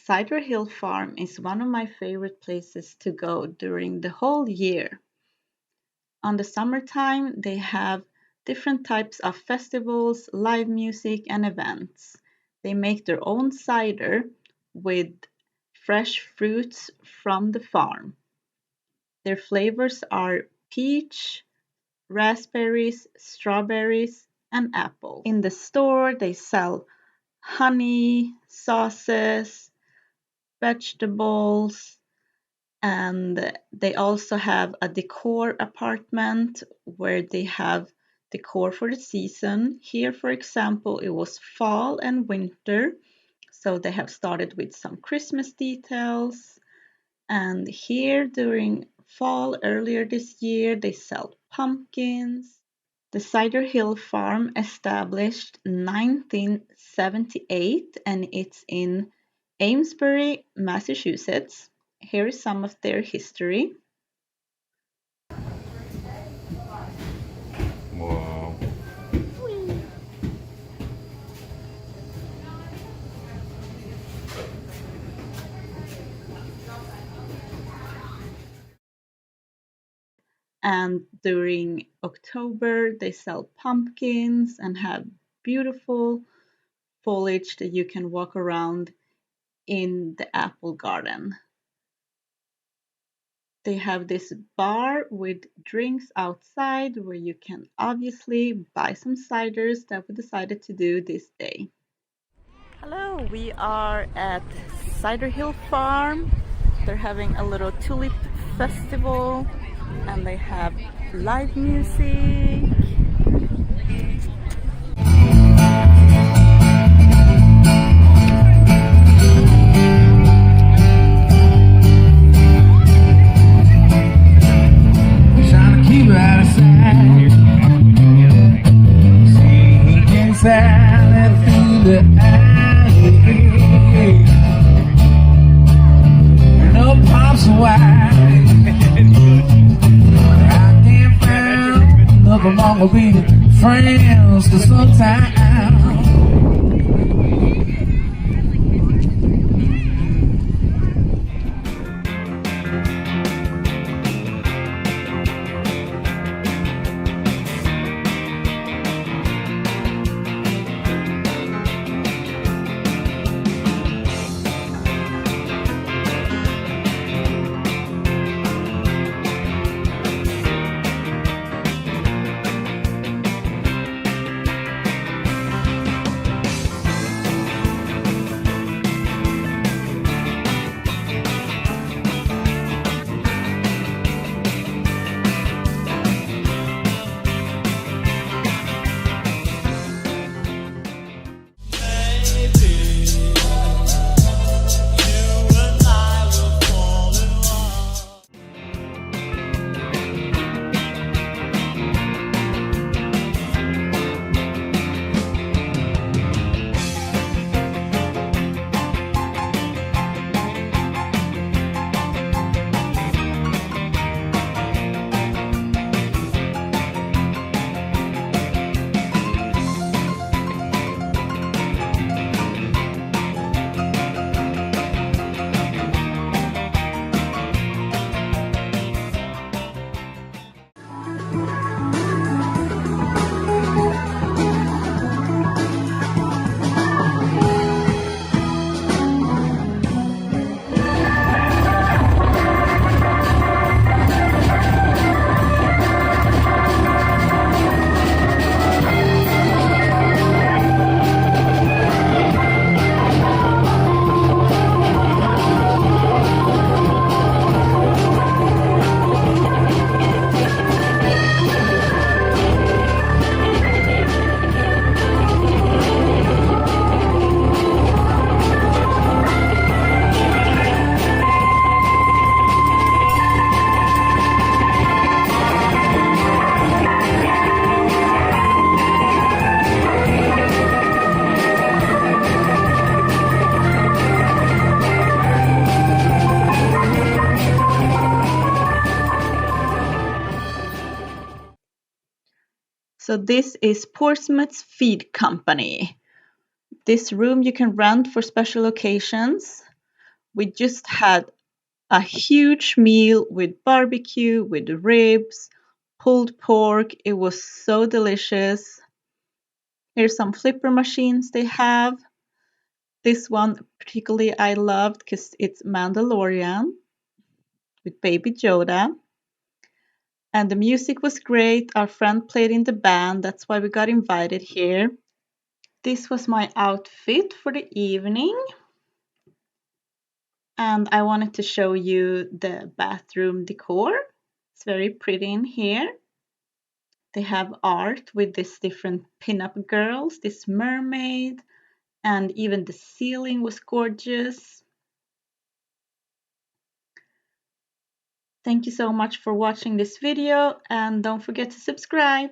Ciderhill Farm is one of my favorite places to go during the whole year. On the summertime, they have different types of festivals, live music, and events. They make their own cider with fresh fruits from the farm. Their flavors are peach, raspberries, strawberries, and apple. In the store, they sell honey, sauces, vegetables, and they also have a decor apartment where they have decor for the season. Here, for example, it was fall and winter, so they have started with some Christmas details. And here during fall earlier this year, they sell pumpkins. The Ciderhill Farm established 1978 and it's in Amesbury, Massachusetts. Here is some of their history. Wow. And during October, they sell pumpkins and have beautiful foliage that you can walk around in the apple garden. They have this bar with drinks outside where you can obviously buy some ciders that we decided to do this day. Hello, we are at Ciderhill Farm. They're having a little tulip festival and they have live music. Trying to keep it out of sight. See inside and through the alley. No pops wide. I can't find nothing wrong with being friends, 'cause sometimes So this is Portsmouth's feed company. This room you can rent for special occasions. We just had a huge meal with barbecue, with ribs, pulled pork. It was so delicious. Here's some flipper machines they have. This one particularly I loved because it's Mandalorian with Baby Yoda. And the music was great. Our friend played in the band. That's why we got invited here. This was my outfit for the evening. And I wanted to show you the bathroom decor. It's very pretty in here. They have art with these different pin-up girls, this mermaid, and even the ceiling was gorgeous. Thank you so much for watching this video and don't forget to subscribe.